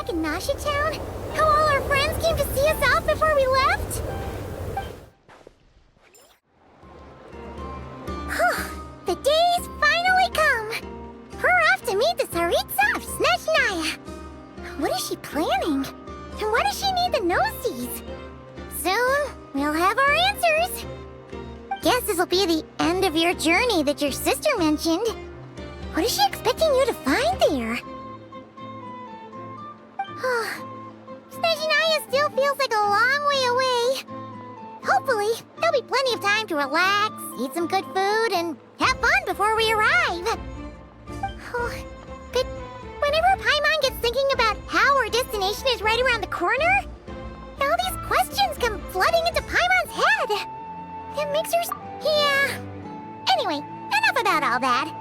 back in Nashi Town? How all our friends came to see us off before we left? The day's finally come! We're off to meet the Tsaritsa of Snezhnaya. What is she planning? And why does she need the nosies? Soon, we'll have our answers. Guess this'll be the end of your journey that your sister mentioned. What is she expecting you to find there? Snezhnaya still feels like a long way away. Hopefully, there'll be plenty of time to relax, eat some good food, and have fun before we arrive. But whenever Paimon gets thinking about how our destination is right around the corner, all these questions come flooding into Paimon's head. It makes her... Yeah. Anyway, enough about all that.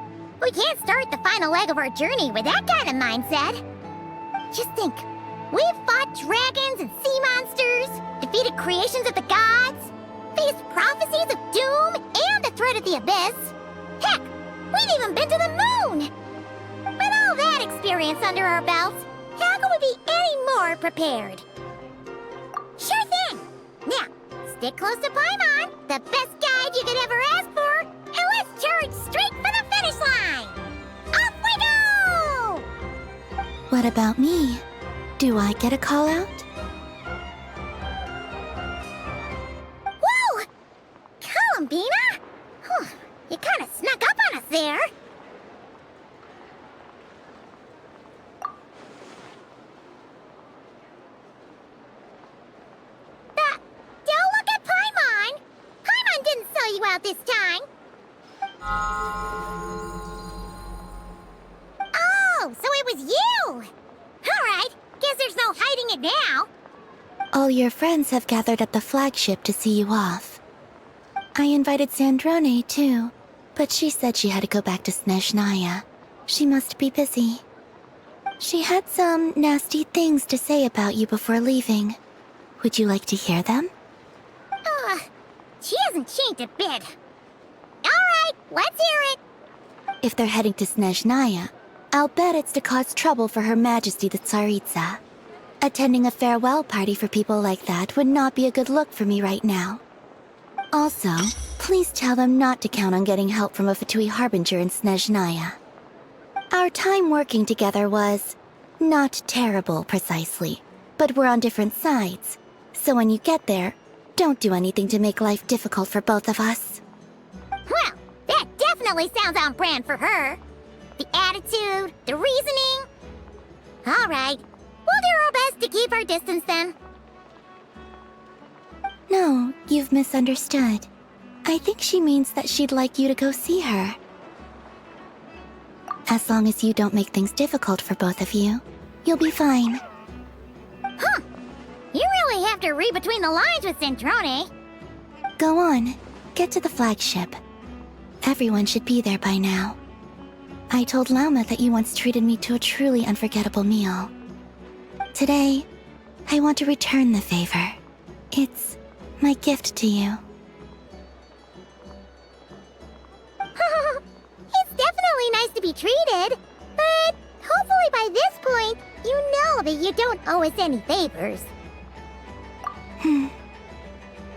We can't start the final leg of our journey with that kind of mindset. Just think. We've fought dragons and sea monsters, defeated creations of the gods, faced prophecies of doom and the threat of the abyss. Heck, we've even been to the moon! With all that experience under our belts, how could we be any more prepared? Sure thing! Now, stick close to Paimon, the best guide you could ever ask for, and let's charge straight for the finish line! Off we go! What about me? Do I get a call out? Whoa! Columbina? You kinda snuck up on us there. Don't look at Paimon! Paimon didn't sell you out this time. Oh, so it was you! Alright, guess there's no hiding it now. All your friends have gathered at the flagship to see you off. I invited Sandrone too, but she said she had to go back to Snezhnaya. She must be busy. She had some nasty things to say about you before leaving. Would you like to hear them? She hasn't changed a bit. Alright, let's hear it. If they're heading to Snezhnaya, I'll bet it's to cause trouble for Her Majesty the Tsaritsa. Attending a farewell party for people like that would not be a good look for me right now. Also, please tell them not to count on getting help from a Fatui Harbinger in Snezhnaya. Our time working together was... not terrible, precisely, but we're on different sides. So when you get there, don't do anything to make life difficult for both of us. Well, that definitely sounds on brand for her. The attitude, the reasoning. Alright, we'll do our best to keep our distance then. No, you've misunderstood. I think she means that she'd like you to go see her. As long as you don't make things difficult for both of you, you'll be fine. Huh. You really have to read between the lines with Sandrone. Go on, get to the flagship. Everyone should be there by now. I told Lauma that you once treated me to a truly unforgettable meal. Today, I want to return the favor. It's my gift to you. It's definitely nice to be treated, but hopefully by this point, you know that you don't owe us any favors.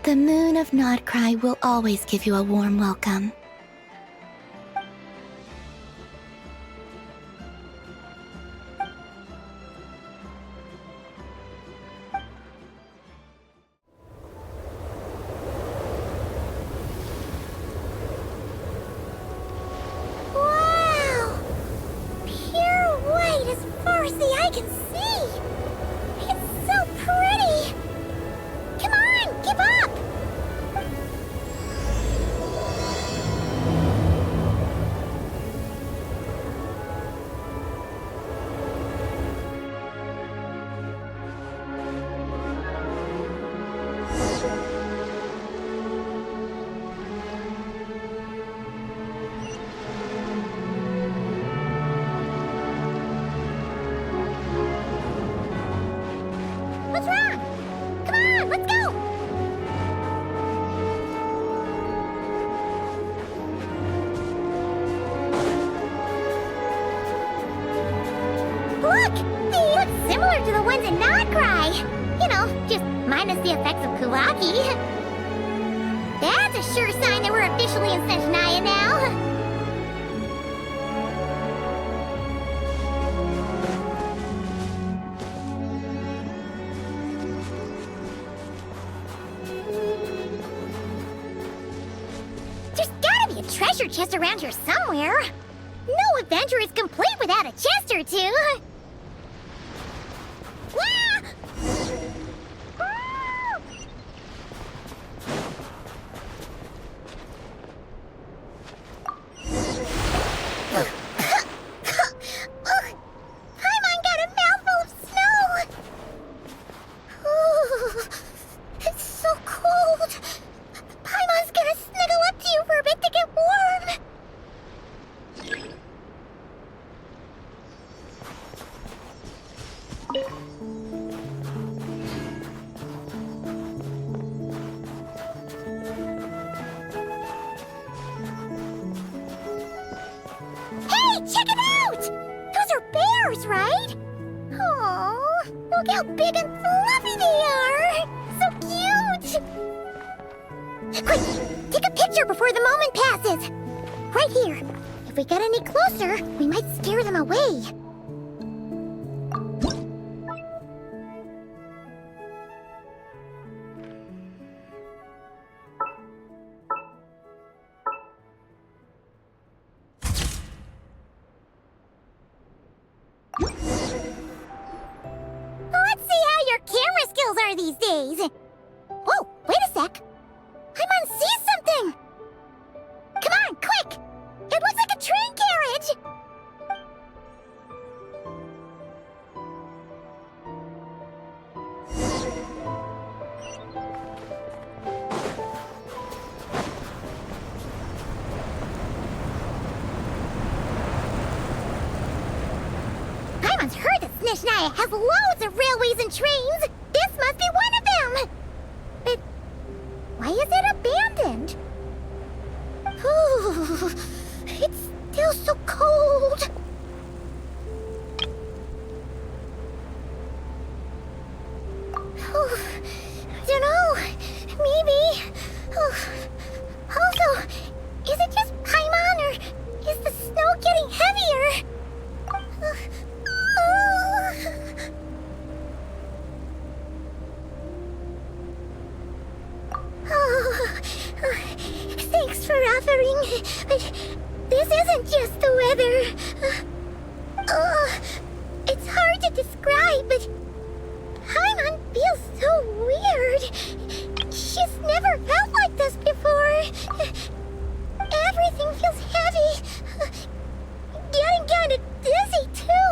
The moon of Nodcry will always give you a warm welcome. Wow! Pure white as far as the eye can see! It's so pretty! Come on, keep up! What's wrong? Come on, let's go! Look! Looks similar to the ones in Nagrai. You know, just minus the effects of Kuwaki. That's a sure sign that we're officially in Snezhnaya now. There's gotta be a treasure chest around here somewhere. No adventure is complete without a chest or two. Ah! Paimon got a mouthful of snow. Ooh, it's so cold. Paimon's gonna snuggle up to you for a bit to get warm. Hey, check it out! Those are bears, right? Oh, look how big and fluffy they are! So cute! Quick, take a picture before the moment passes. Right here. If we get any closer, we might scare them away. Let's see how your camera skills are these days. Whoa, wait a sec. Paimon sees something. Come on, quick! It looks like a train carriage! Paimon's heard that Snezhnaya has loads of railways and trains! This must be one of them! But why is it abandoned? Ooh, it's still so cold. Oh, I don't know. Maybe. Oh. Also, is it just Paimon or is the snow getting heavier? Oh, thanks for offering, but this isn't just the weather. It's hard to describe, but Paimon feels so weird. She's never felt like this before. Everything feels heavy. Getting kind of dizzy, too.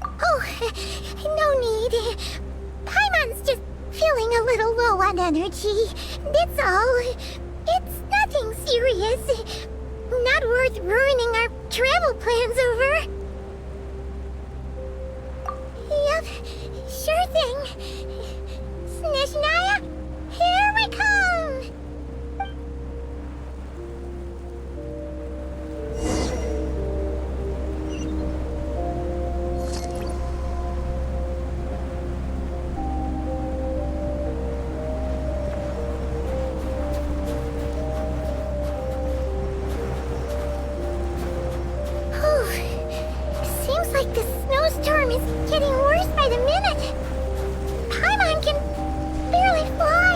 Oh, no need. Paimon's just feeling a little low on energy. That's all. It's nothing serious. Not worth ruining our travel plans over. Yep, sure thing. Snezhnaya, here we come! Seems like the snowstorm is getting worse by the minute. Paimon can barely fly.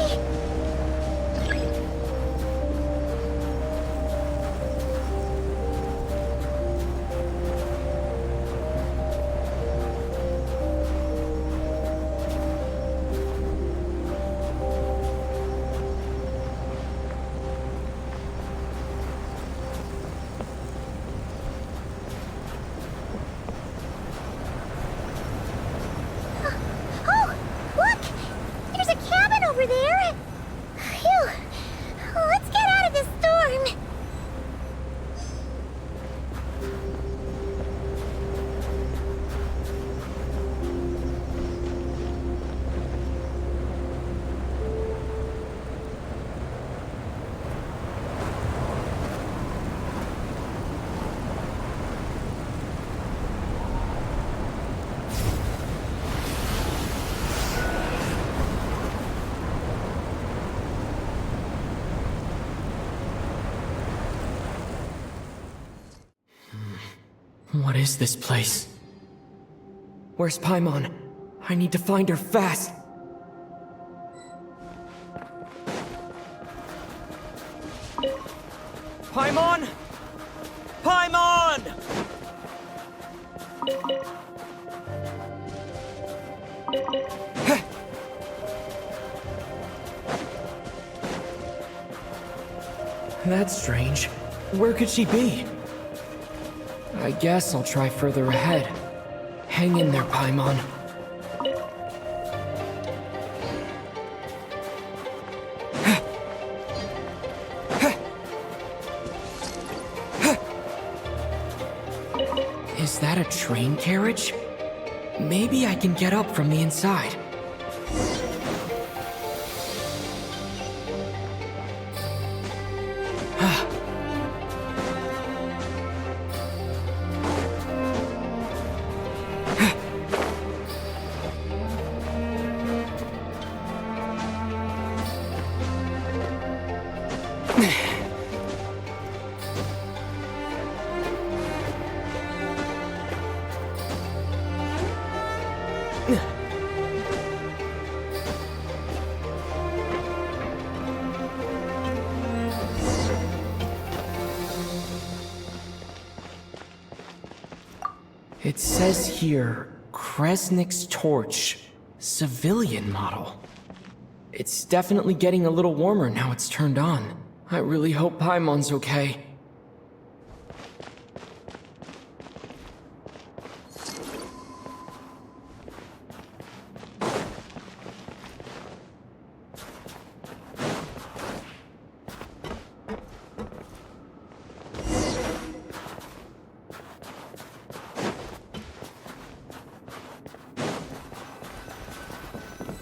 What is this place? Where's Paimon? I need to find her fast! Paimon! Paimon! That's strange. Where could she be? I guess I'll try further ahead. Hang in there, Paimon. Is that a train carriage? Maybe I can get up from the inside. It says here, Kresnik's torch, civilian model. It's definitely getting a little warmer now it's turned on. I really hope Paimon's okay.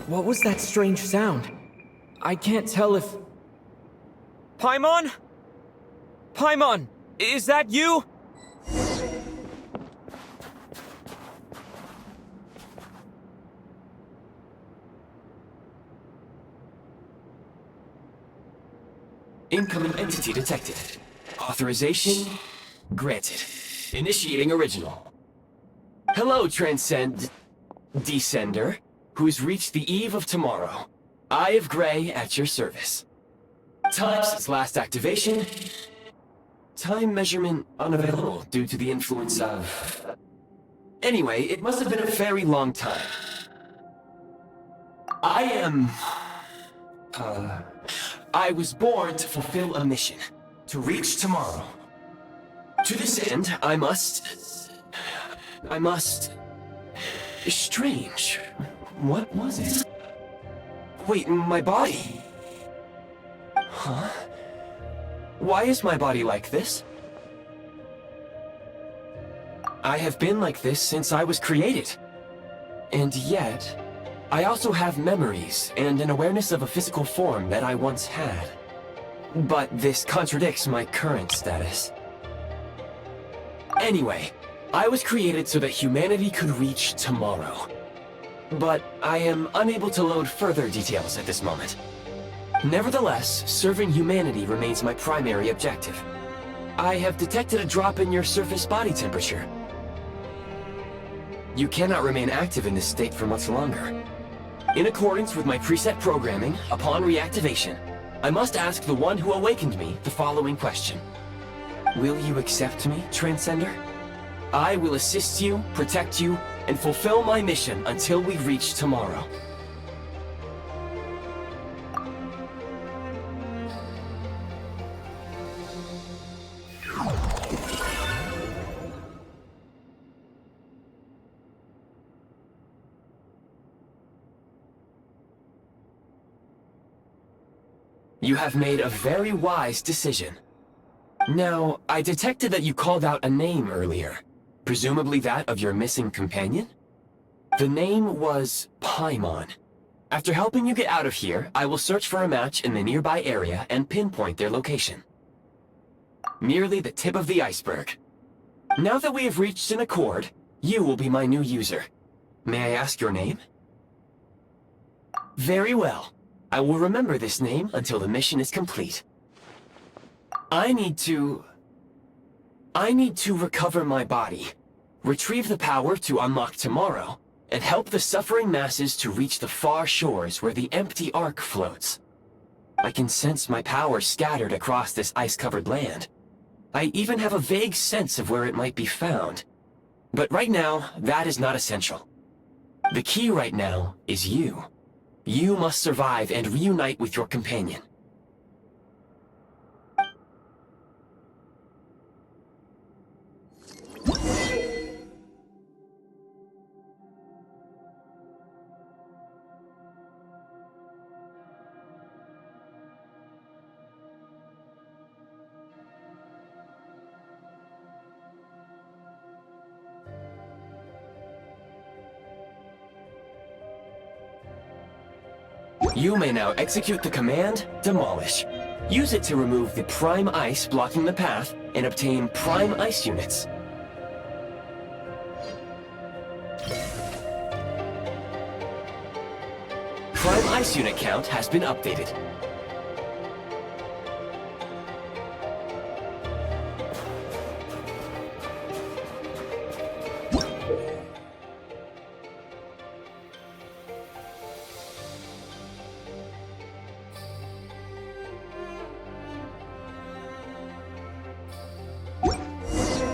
What was that strange sound? I can't tell if... Paimon? Paimon, is that you? Incoming entity detected. Authorization granted. Initiating original. Hello, Descender, who's reached the eve of tomorrow. Eye of Grey at your service. Time since last activation. Time measurement unavailable due to the influence of... Anyway, it must have been a very long time. I was born to fulfill a mission. To reach tomorrow. To this end, I must... Strange. What was it? Wait, my body? Huh? Why is my body like this? I have been like this since I was created. And yet, I also have memories and an awareness of a physical form that I once had. But this contradicts my current status. Anyway, I was created so that humanity could reach tomorrow. But I am unable to load further details at this moment. Nevertheless, serving humanity remains my primary objective. I have detected a drop in your surface body temperature. You cannot remain active in this state for much longer. In accordance with my preset programming, upon reactivation, I must ask the one who awakened me the following question. Will you accept me, Transcender? I will assist you, protect you, and fulfill my mission until we reach tomorrow. You have made a very wise decision. Now, I detected that you called out a name earlier. Presumably that of your missing companion? The name was Paimon. After helping you get out of here, I will search for a match in the nearby area and pinpoint their location. Merely the tip of the iceberg. Now that we have reached an accord, you will be my new user. May I ask your name? Very well. I will remember this name until the mission is complete. I need to recover my body. Retrieve the power to unlock tomorrow, and help the suffering masses to reach the far shores where the empty Ark floats. I can sense my power scattered across this ice-covered land. I even have a vague sense of where it might be found. But right now, that is not essential. The key right now is you. You must survive and reunite with your companion. You may now execute the command, Demolish. Use it to remove the Prime Ice blocking the path and obtain Prime Ice units. Prime Ice unit count has been updated.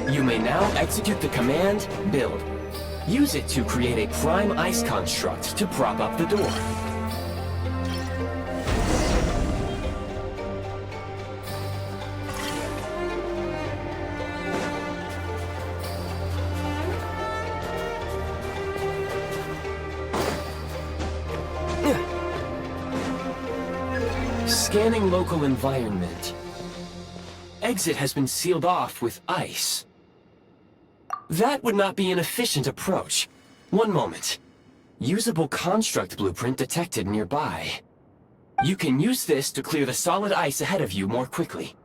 You may now execute the command, Build. Use it to create a Prime Ice construct to prop up the door. Scanning local environment. Exit has been sealed off with ice. That would not be an efficient approach. One moment. Usable construct blueprint detected nearby. You can use this to clear the solid ice ahead of you more quickly.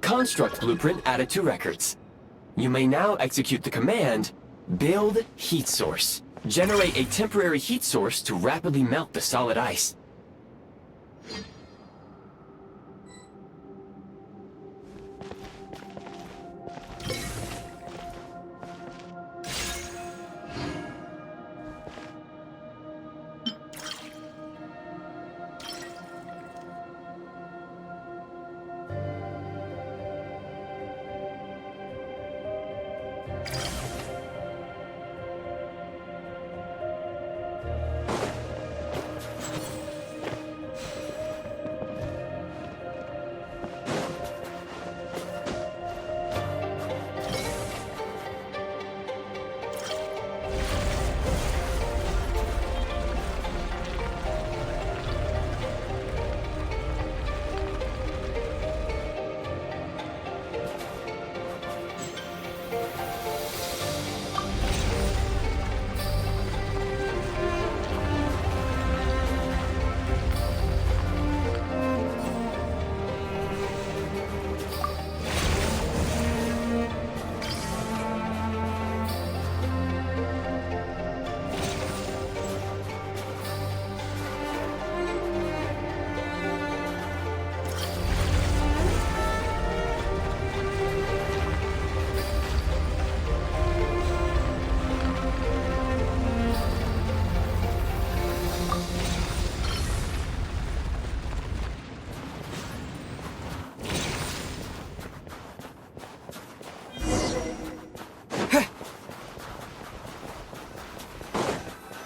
Construct blueprint added to records. You may now execute the command, Build Heat Source. Generate a temporary heat source to rapidly melt the solid ice.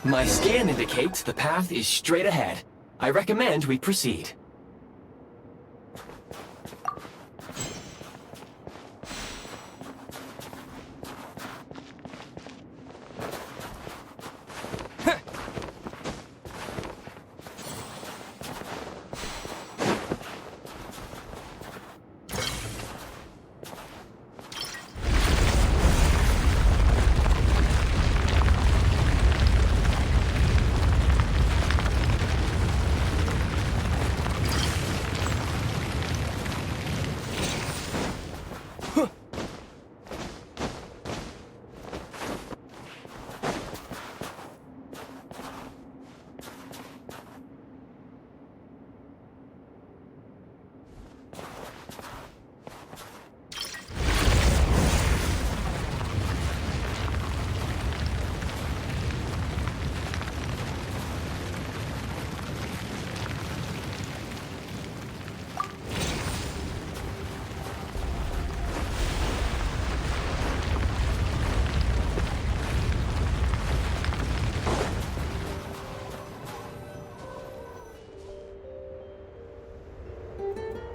My scan indicates the path is straight ahead. I recommend we proceed.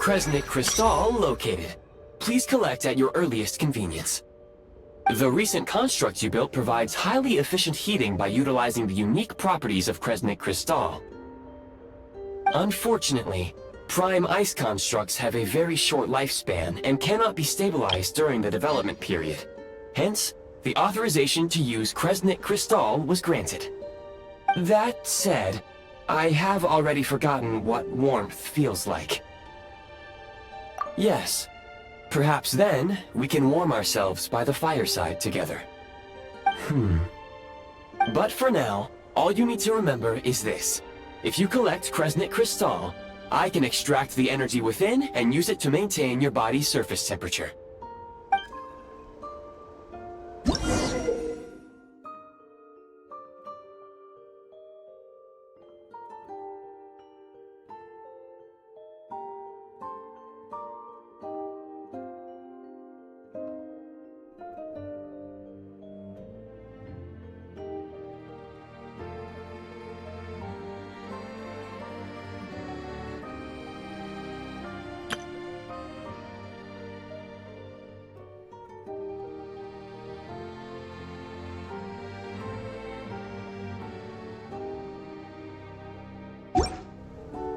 Kresnik Crystal located. Please collect at your earliest convenience. The recent construct you built provides highly efficient heating by utilizing the unique properties of Kresnik Crystal. Unfortunately, prime ice constructs have a very short lifespan and cannot be stabilized during the development period. Hence, the authorization to use Kresnik Crystal was granted. That said, I have already forgotten what warmth feels like. Yes. Perhaps then, we can warm ourselves by the fireside together. But for now, all you need to remember is this. If you collect Kresnik Crystal, I can extract the energy within and use it to maintain your body's surface temperature.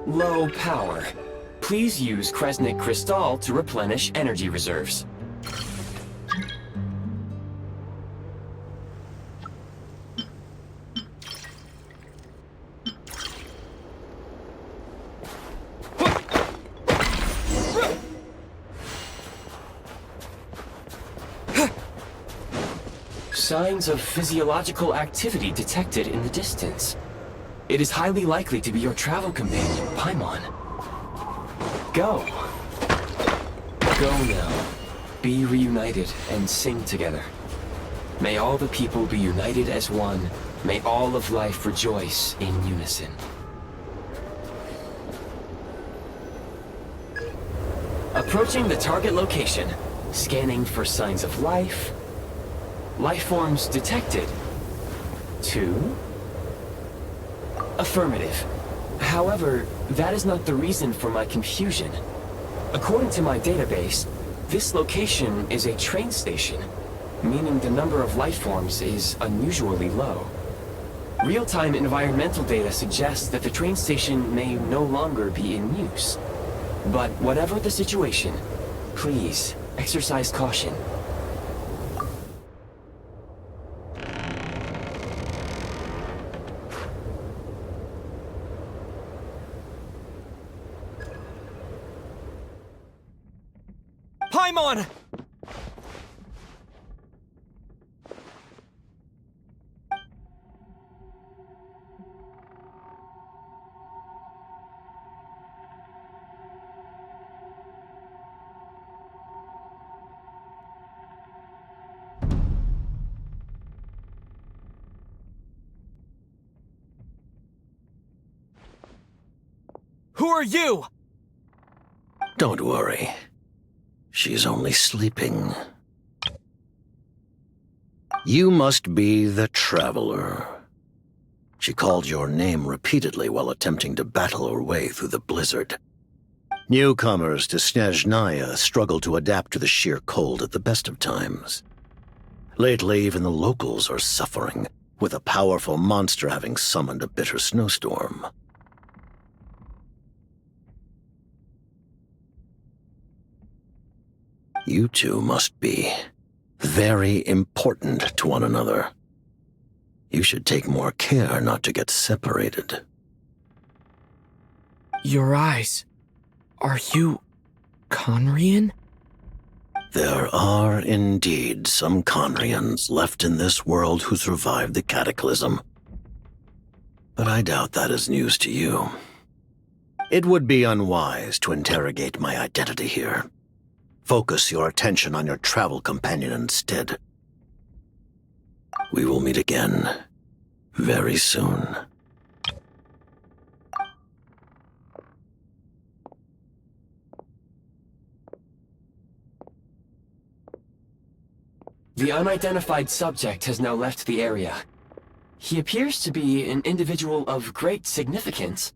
Low power. Please use Kresnik Crystal to replenish energy reserves. Signs of physiological activity detected in the distance. It is highly likely to be your travel companion, Paimon. Go. Go now. Be reunited and sing together. May all the people be united as one. May all of life rejoice in unison. Approaching the target location. Scanning for signs of life. Life forms detected. 2. Affirmative. However, that is not the reason for my confusion. According to my database, this location is a train station, meaning the number of life forms is unusually low. Real-time environmental data suggests that the train station may no longer be in use. But whatever the situation, please exercise caution. Paimon! Who are you? Don't worry. She's only sleeping. You must be the Traveler. She called your name repeatedly while attempting to battle her way through the blizzard. Newcomers to Snezhnaya struggle to adapt to the sheer cold at the best of times. Lately, even the locals are suffering, with a powerful monster having summoned a bitter snowstorm. You two must be very important to one another. You should take more care not to get separated. Your eyes. Are you Conrian? There are indeed some Conrians left in this world who survived the cataclysm. But I doubt that is news to you. It would be unwise to interrogate my identity here. Focus your attention on your travel companion instead. We will meet again very soon. The unidentified subject has now left the area. He appears to be an individual of great significance,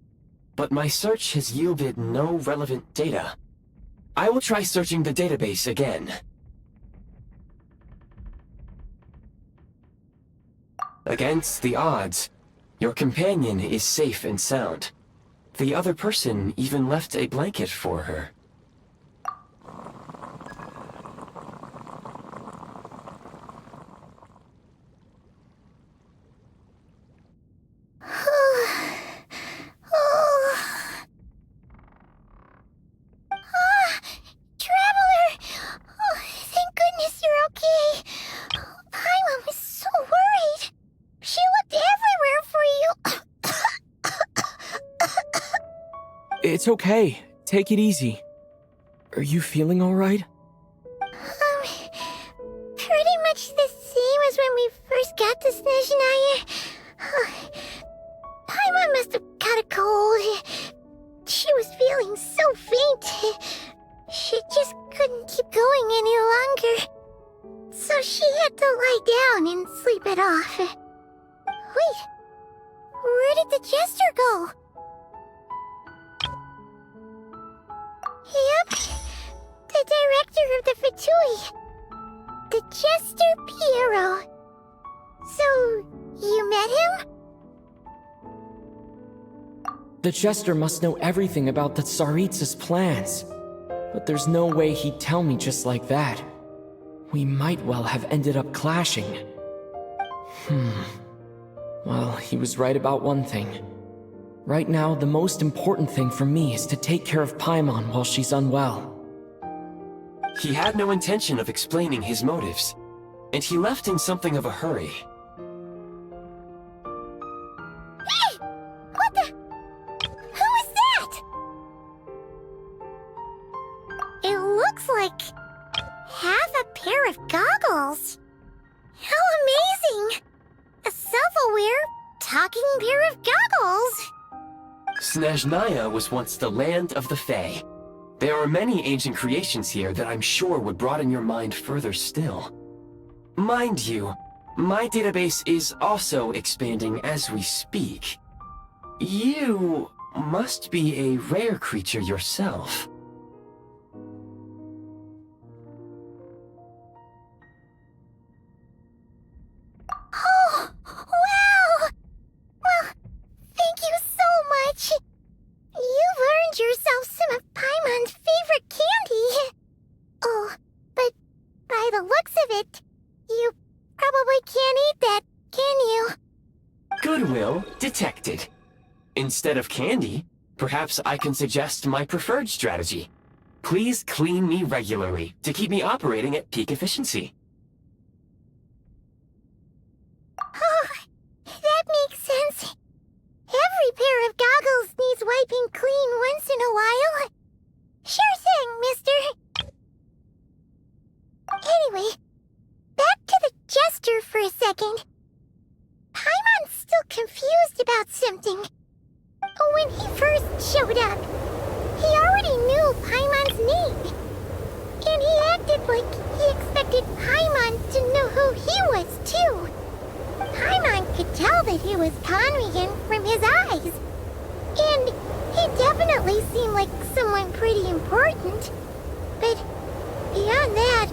but my search has yielded no relevant data. I will try searching the database again. Against the odds, your companion is safe and sound. The other person even left a blanket for her. It's okay. Take it easy. Are you feeling alright? Pretty much the same as when we first got to Snezhnaya. Paimon must have caught a cold. She was feeling so faint. She just couldn't keep going any longer. So she had to lie down and sleep it off. Wait, where did the jester go? Yep, the director of the Fatui. The Jester Piero. So, you met him? The Jester must know everything about the Tsaritsa's plans. But there's no way he'd tell me just like that. We might well have ended up clashing. Well, he was right about one thing. Right now, the most important thing for me is to take care of Paimon while she's unwell. He had no intention of explaining his motives, and he left in something of a hurry. Hey! What the? Who is that? It looks like half a pair of goggles. How amazing! A self-aware, talking pair of goggles. Snezhnaya was once the land of the Fae. There are many ancient creations here that I'm sure would broaden your mind further still. Mind you, my database is also expanding as we speak. You must be a rare creature yourself. Oh, wow! Well, thank you so much. You've earned yourself some of Paimon's favorite candy. Oh, but by the looks of it, you probably can't eat that, can you? Goodwill detected. Instead of candy, perhaps I can suggest my preferred strategy. Please clean me regularly to keep me operating at peak efficiency. Oh, that makes sense. Every pair of goggles needs wiping clean once in a while. Sure thing, mister. Anyway, back to the Jester for a second. Paimon's still confused about something. When he first showed up, he already knew Paimon's name. And he acted like he expected Paimon to know who he was, too. Paimon could tell that he was Conrian from his eyes. And he definitely seemed like someone pretty important. But beyond that,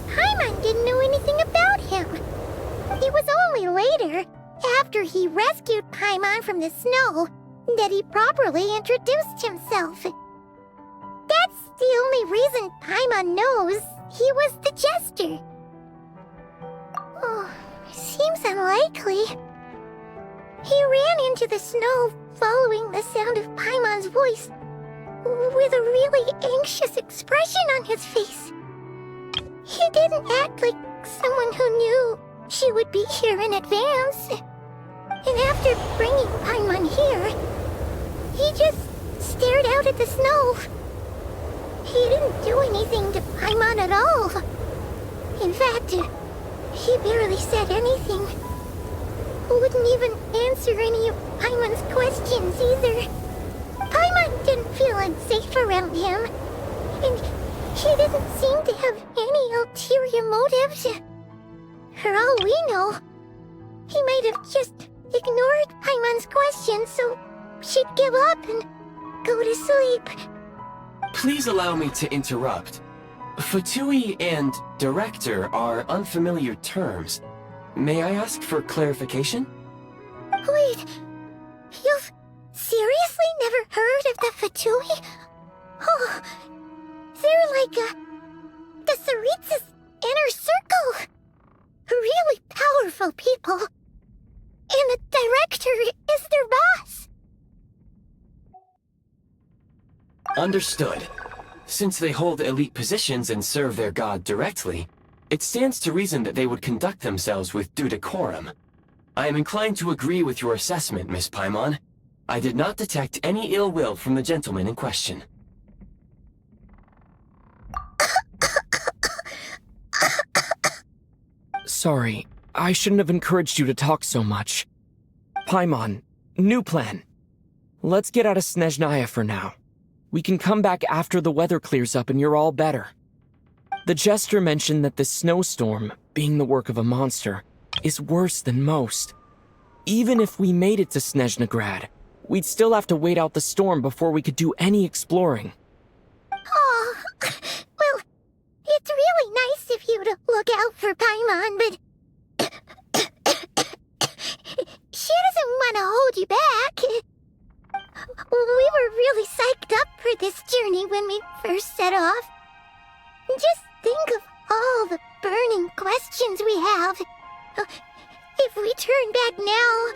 Paimon didn't know anything about him. It was only later, after he rescued Paimon from the snow, that he properly introduced himself. That's the only reason Paimon knows he was the Jester. Oh, seems unlikely. He ran into the snow following the sound of Paimon's voice, with a really anxious expression on his face. He didn't act like someone who knew she would be here in advance. And after bringing Paimon here, he just stared out at the snow. He didn't do anything to Paimon at all. In fact, he barely said anything. Wouldn't even answer any of Paimon's questions either. Paimon didn't feel unsafe around him, and he didn't seem to have any ulterior motives. For all we know, he might have just ignored Paimon's questions so she'd give up and go to sleep. Please allow me to interrupt. Fatui and director are unfamiliar terms. May I ask for clarification? Wait, you've seriously never heard of the Fatui? Oh, they're like the Tsaritsa's inner circle. Really powerful people. And the director is their boss. Understood. Since they hold elite positions and serve their god directly, it stands to reason that they would conduct themselves with due decorum. I am inclined to agree with your assessment, Miss Paimon. I did not detect any ill will from the gentleman in question. Sorry, I shouldn't have encouraged you to talk so much. Paimon, new plan. Let's get out of Snezhnaya for now. We can come back after the weather clears up and you're all better. The jester mentioned that this snowstorm, being the work of a monster, is worse than most. Even if we made it to Snezhnegrad, we'd still have to wait out the storm before we could do any exploring. Oh, well, it's really nice of you to look out for Paimon, but she doesn't want to hold you back. We were really psyched up for this journey when we first set off. Just think of all the burning questions we have. If we turn back now,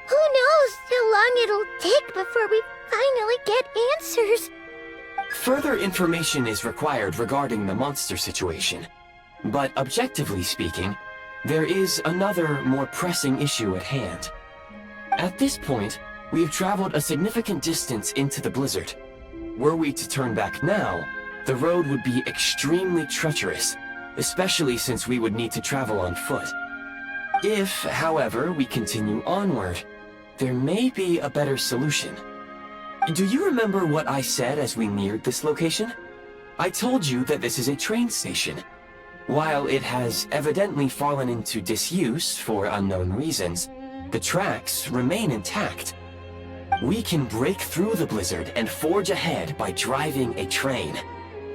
who knows how long it'll take before we finally get answers. Further information is required regarding the monster situation. But objectively speaking, there is another, more pressing issue at hand. At this point, we have traveled a significant distance into the blizzard. Were we to turn back now, the road would be extremely treacherous, especially since we would need to travel on foot. If, however, we continue onward, there may be a better solution. Do you remember what I said as we neared this location? I told you that this is a train station. While it has evidently fallen into disuse for unknown reasons, the tracks remain intact. We can break through the blizzard and forge ahead by driving a train.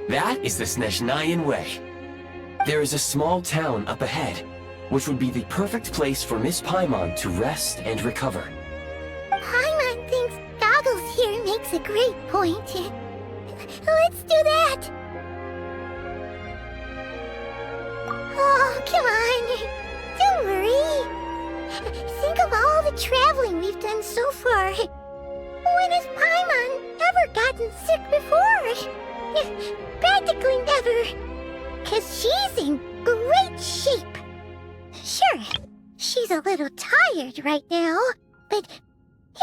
That is the Snezhnayan way. There is a small town up ahead, which would be the perfect place for Miss Paimon to rest and recover. Paimon thinks Goggles here makes a great point. Let's do that! Oh, come on! Don't worry! Think of all the traveling we've done so far. When has Paimon ever gotten sick before? Practically never. 'Cause she's in great shape. Sure, she's a little tired right now, but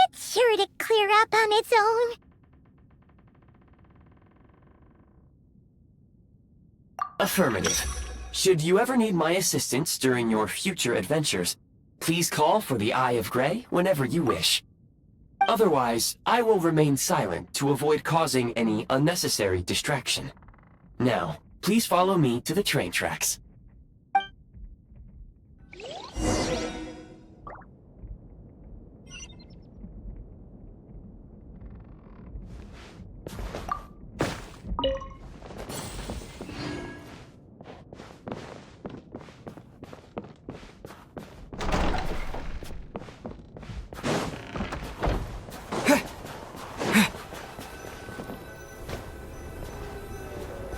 it's sure to clear up on its own. Affirmative. Should you ever need my assistance during your future adventures, please call for the Eye of Grey whenever you wish. Otherwise, I will remain silent to avoid causing any unnecessary distraction. Now, please follow me to the train tracks.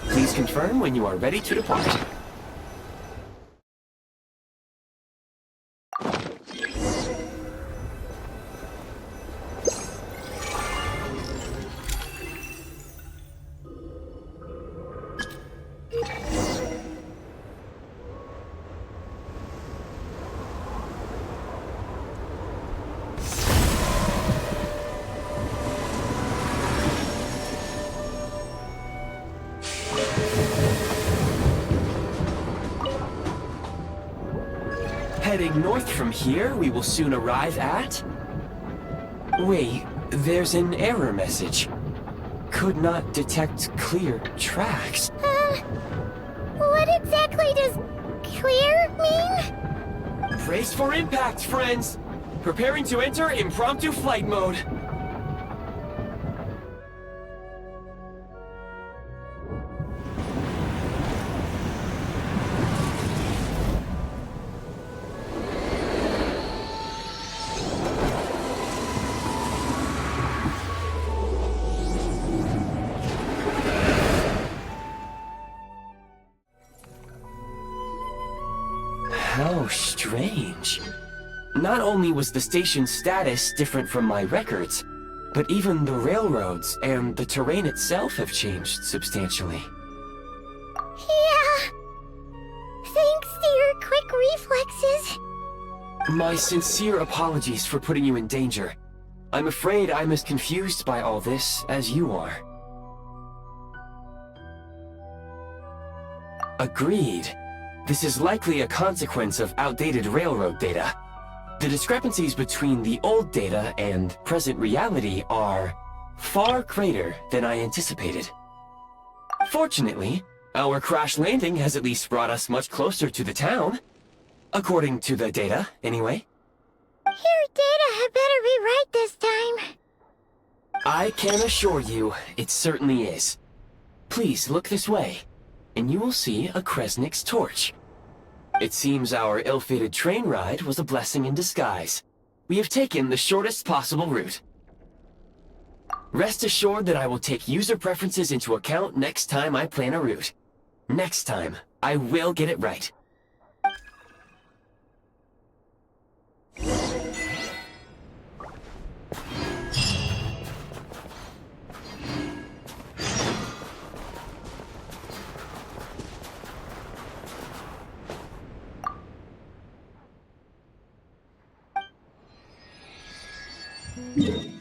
Please confirm when you are ready to depart. Heading north from here, we will soon arrive at... Wait, there's an error message. Could not detect clear tracks. What exactly does clear mean? Brace for impact, friends! Preparing to enter impromptu flight mode. How strange. Not only was the station's status different from my records, but even the railroads and the terrain itself have changed substantially. Yeah. Thanks to your quick reflexes. My sincere apologies for putting you in danger. I'm afraid I'm as confused by all this as you are. Agreed. This is likely a consequence of outdated railroad data. The discrepancies between the old data and present reality are far greater than I anticipated. Fortunately, our crash landing has at least brought us much closer to the town. According to the data, anyway. Your data had better be right this time. I can assure you, it certainly is. Please look this way, and you will see a Kresnik's torch. It seems our ill-fated train ride was a blessing in disguise. We have taken the shortest possible route. Rest assured that I will take user preferences into account next time I plan a route. Next time, I will get it right. Yeah.